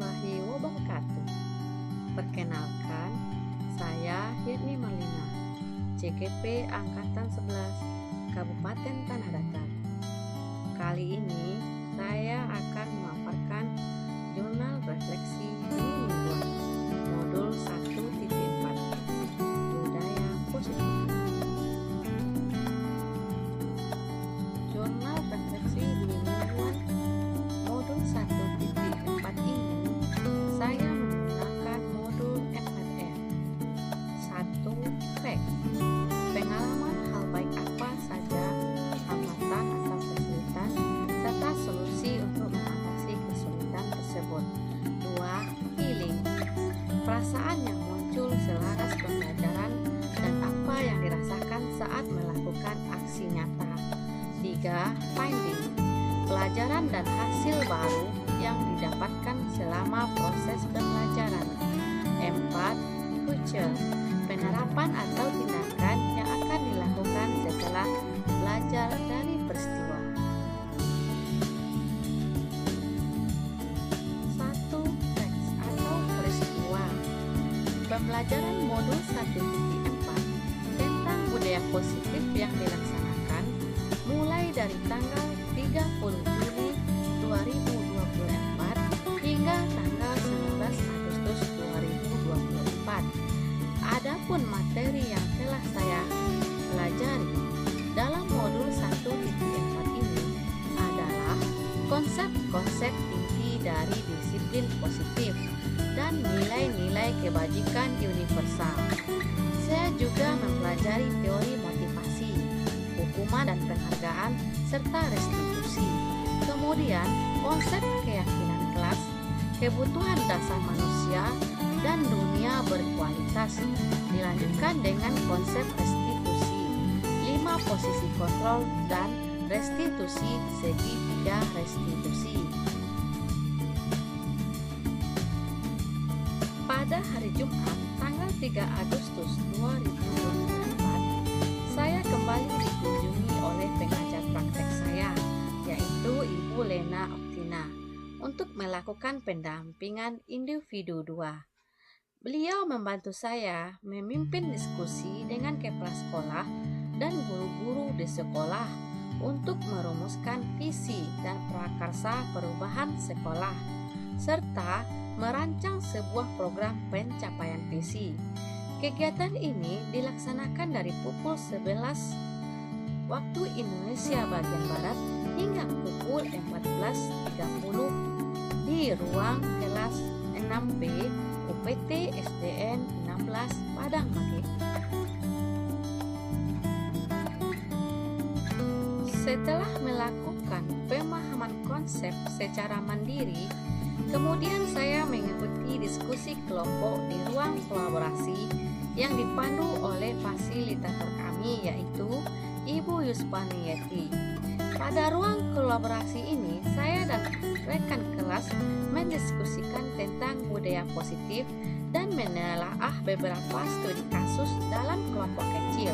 warahmatullahi wabarakatuh. Perkenalkan, saya Hirni Marlina, CGP Angkatan 11, Kabupaten Tanah Datar. Kali ini saya akan memaparkan jurnal refleksi mingguan modul 1.4 budaya positif. Jurnal refleksi mingguan modul 1.4 ini saya menggunakan modul FRR. 1. Fact. Pengalaman hal baik apa saja, hambatan atau kesulitan, serta solusi untuk mengatasi kesulitan tersebut. 2. Feeling. Perasaan yang muncul selaras pembelajaran dan apa yang dirasakan saat melakukan aksi nyata. 3. Finding. Pelajaran dan hasil baru yang didapatkan selama proses pembelajaran. 4. Future. Penerapan atau tindakan yang akan dilakukan setelah belajar dari peristiwa. 1. Teks atau peristiwa. Pembelajaran modul 1.4 tentang budaya positif yang dilaksanakan mulai dari tanggal 30 Juli 2024 hingga tanggal 19 Agustus 2024. Adapun materi yang telah saya pelajari dalam modul 1.4 ini adalah konsep-konsep inti dari disiplin positif dan nilai-nilai kebajikan universal. Saya juga mempelajari teori motivasi, hukuman dan penghargaan, serta restitusi. Kemudian, konsep keyakinan kelas, kebutuhan dasar manusia, dan dunia berkualitas. Dilanjutkan dengan konsep restitusi, 5 posisi kontrol dan restitusi segitiga restitusi. Pada hari Jumat, tanggal 3 Agustus 2024, saya kembali dikunjungi oleh pengajar praktek saya, yaitu Ibu Lena Oktina, untuk melakukan pendampingan individu 2. Beliau membantu saya memimpin diskusi dengan kepala sekolah dan guru-guru di sekolah untuk merumuskan visi dan prakarsa perubahan sekolah, serta merancang sebuah program pencapaian visi. Kegiatan ini dilaksanakan dari pukul 11 waktu Indonesia bagian Barat hingga pukul 14.30 di ruang kelas 6B UPT SDN 16 Padang Mage. Setelah melakukan pemahaman konsep secara mandiri, kemudian saya mengikuti diskusi kelompok di ruang kolaborasi yang dipandu oleh fasilitator kami, yaitu Ibu Yuspanieti. Pada ruang kolaborasi ini, saya dan rekan kelas mendiskusikan tentang budaya positif dan menelaah beberapa studi kasus dalam kelompok kecil.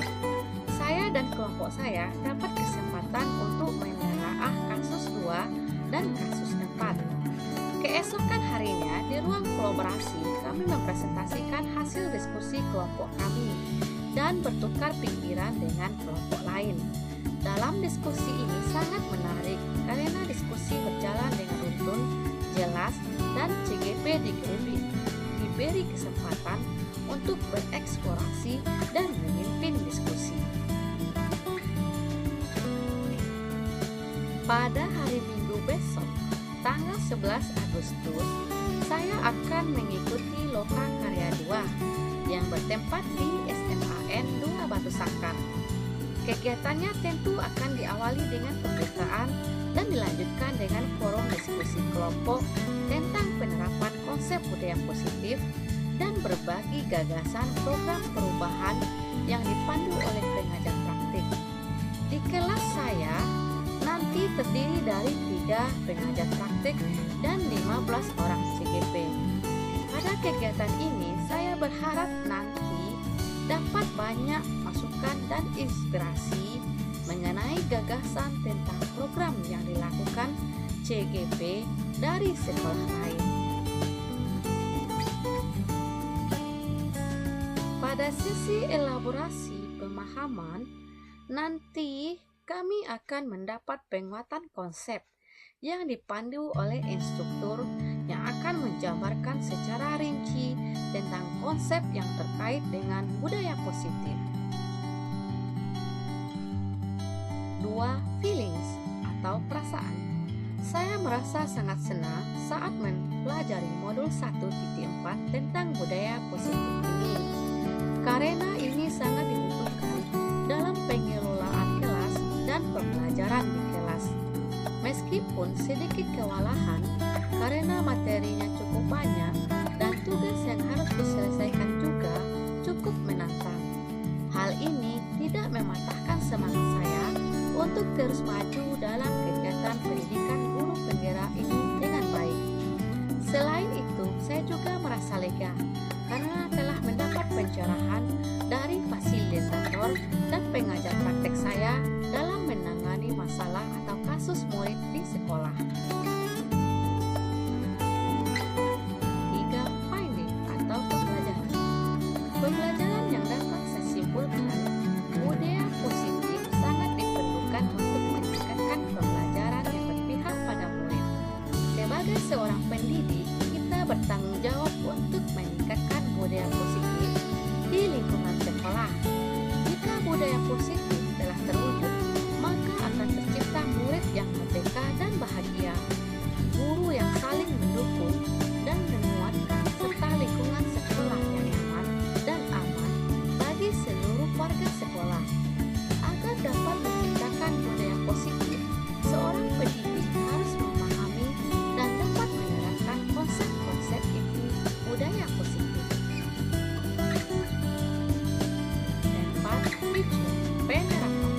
Saya dan kelompok saya dapat kesempatan untuk menelaah kasus 2 dan kasus 4. Keesokan harinya di ruang kolaborasi kami mempresentasikan hasil diskusi kelompok kami dan bertukar pikiran dengan kelompok lain. Dalam diskusi ini sangat menarik karena diskusi berjalan dengan runtun, jelas, dan CGP diberi kesempatan untuk bereksplorasi dan memimpin diskusi. Pada hari Minggu besok, tanggal 11 Agustus, saya akan mengikuti Loka Karya 2 yang bertempat di SMAN 2 Batu Sangkar. Kegiatannya tentu akan diawali dengan pemberitaan dan dilanjutkan dengan forum diskusi kelompok tentang penerapan konsep budaya positif dan berbagi gagasan program perubahan yang dipandu oleh pengajar praktik. Di kelas saya nanti terdiri dari 3 pengajar praktik dan 15 orang CGP. Pada kegiatan ini, saya berharap nanti dapat banyak masukan dan inspirasi mengenai gagasan tentang program yang dilakukan CGP dari sekolah lain. Pada sesi elaborasi pemahaman, nanti kami akan mendapat penguatan konsep yang dipandu oleh instruktur yang akan menjabarkan secara rinci tentang konsep yang terkait dengan budaya positif. 2. Feelings atau perasaan. Saya merasa sangat senang saat mempelajari modul 1.4 tentang budaya positif ini, karena ini sangat dibutuhkan dalam pengelolaan kelas dan pembelajaran di kelas. Meskipun sedikit kewalahan karena materinya cukup banyak dan tugas yang harus diselesaikan juga cukup menantang. Hal ini tidak mematahkan semangat saya untuk terus maju dalam kegiatan pendidikan guru penggerak ini dengan baik. Selain itu, saya juga merasa lega karena telah mendapat pencerahan dari fasilitator dan pengajar praktek saya dalam menangani masalah atau kasus murid di sekolah. 3. Finding atau pembelajaran. Pembelajaran yang dapat saya simpulkan, budaya positif sangat diperlukan untuk meningkatkan pembelajaran yang berpihak pada murid. Sebagai seorang pendidik, kita bertanggung jawab untuk meningkatkan budaya positif di lingkungan sekolah. Jika budaya positif telah terwujud, maka akan tercipta murid yang merdeka dan bahagia, guru yang saling mendukung dan menguatkan, serta lingkungan sekolah yang nyaman dan aman bagi seluruh warga sekolah. Agar dapat menciptakan budaya positif, seorang pendidik harus memahami dan dapat menerapkan konsep-konsep inti budaya positif. 4. Future, penerapan.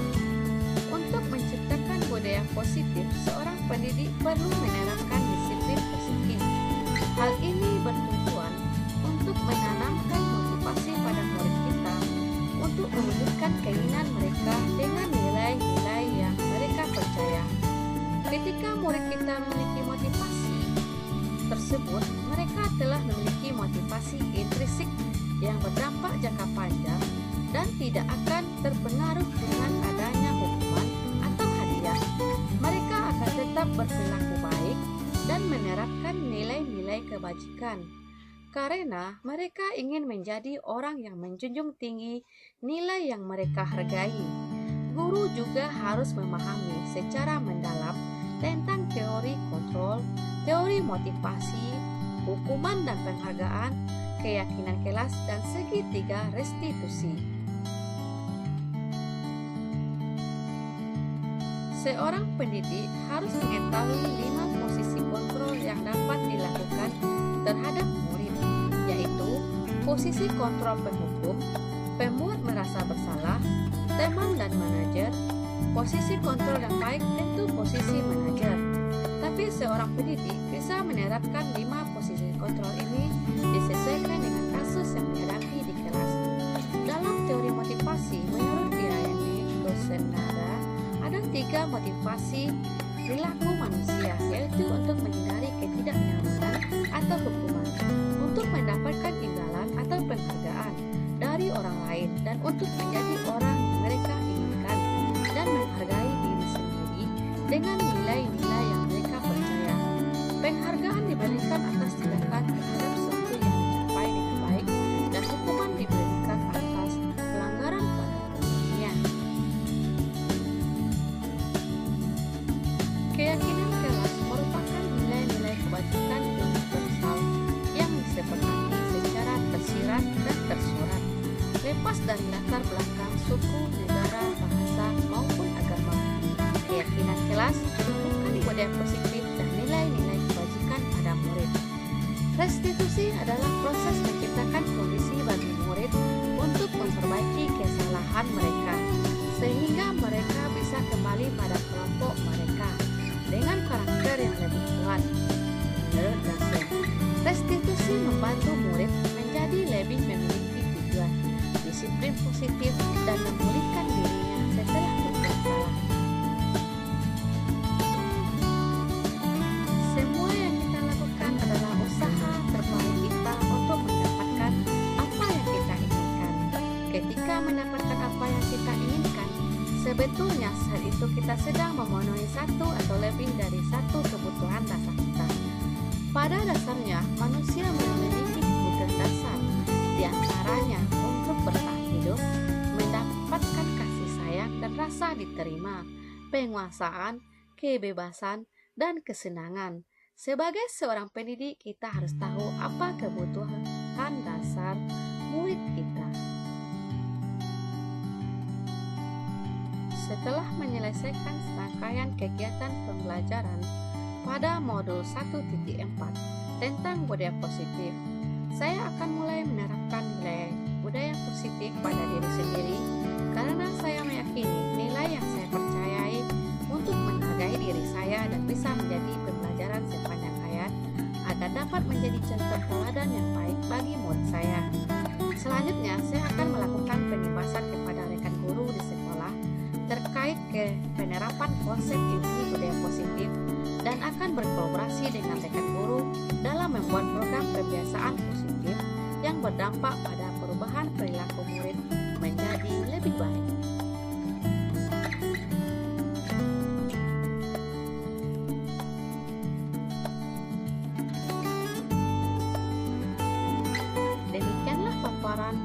Untuk menciptakan budaya positif, seorang pendidik perlu menerapkan disiplin positif. Hal ini bertujuan untuk menanamkan motivasi pada murid kita untuk mewujudkan keinginan mereka dengan nilai-nilai yang mereka percaya. Ketika murid kita memiliki motivasi tersebut, mereka telah memiliki motivasi intrinsik yang berdampak jangka panjang dan tidak akan terpengaruh dengan adanya hukuman atau hadiah. Mereka akan tetap berperilaku baik dan menerapkan nilai-nilai kebajikan, karena mereka ingin menjadi orang yang menjunjung tinggi nilai yang mereka hargai. Guru juga harus memahami secara mendalam tentang teori kontrol, teori motivasi, hukuman dan penghargaan, keyakinan kelas, dan segitiga restitusi. Seorang pendidik harus mengetahui 5 posisi kontrol yang dapat dilakukan terhadap murid, yaitu posisi kontrol penghukum, pemuat merasa bersalah, teman dan manajer. Posisi kontrol yang baik tentu posisi manajer, tapi seorang pendidik bisa menerapkan 5 posisi kontrol ini disesuaikan dengan kasus yang dihadapi di kelas. Dalam teori motivasi, menurut Diane Dosenada, ada 3 motivasi perilaku manusia, yaitu untuk menghindari ketidaknyamanan atau hukuman, untuk mendapatkan imbalan atau penghargaan dari orang lain, dan untuk menjadi orang yang mereka inginkan dan menghargai diri sendiri dengan nilai-nilai yang mereka percaya. Penghargaan diberikan atas tindakan terhadap sesuatu yang dicapai dengan baik, dan hukuman diberikan atas pelanggaran pada umumnya. Keyakinan kelas merupakan nilai-nilai kebajikan universal yang disepakati secara tersirat dan tersurat, lepas dari latar belakang suku, negara, bahasa, maupun agama. Keyakinan kelas menemukan budaya positif dan nilai-nilai kebajikan pada murid. Restitusi adalah proses menciptakan kondisi bagi murid untuk memperbaiki kesalahan mereka, sehingga mereka bisa kembali pada kelompok mereka dengan karakter yang lebih kuat. Menurut Dasen, restitusi membantu murid menjadi lebih memiliki tujuan, disiplin positif, dan memulihkan dirinya setelah berbuat salah. Semua yang kita lakukan adalah usaha terbaik kita untuk mendapatkan apa yang kita inginkan. Sebetulnya saat itu kita sedang memenuhi satu atau lebih dari satu kebutuhan dasar kita. Pada dasarnya, manusia memiliki kebutuhan dasar, di antaranya untuk bertahan hidup, mendapatkan kasih sayang dan rasa diterima, penguasaan, kebebasan, dan kesenangan. Sebagai seorang pendidik, kita harus tahu apa kebutuhan dasar murid kita. Setelah menyelesaikan serangkaian kegiatan pembelajaran pada modul 1.4 tentang budaya positif, saya akan mulai menerapkan nilai budaya positif pada diri sendiri karena saya meyakini nilai yang saya percayai untuk menghargai diri saya dan bisa menjadi pembelajaran sepanjang hayat agar dapat menjadi contoh teladan yang baik bagi murid saya. Selanjutnya, saya akan melakukan penyembasan kepada rekan guru di sekolah terkait penerapan konsep inti budaya positif dan akan berkolaborasi dengan rekan guru dalam membuat program kebiasaan positif yang berdampak pada perubahan perilaku murid menjadi lebih baik. Demikianlah paparan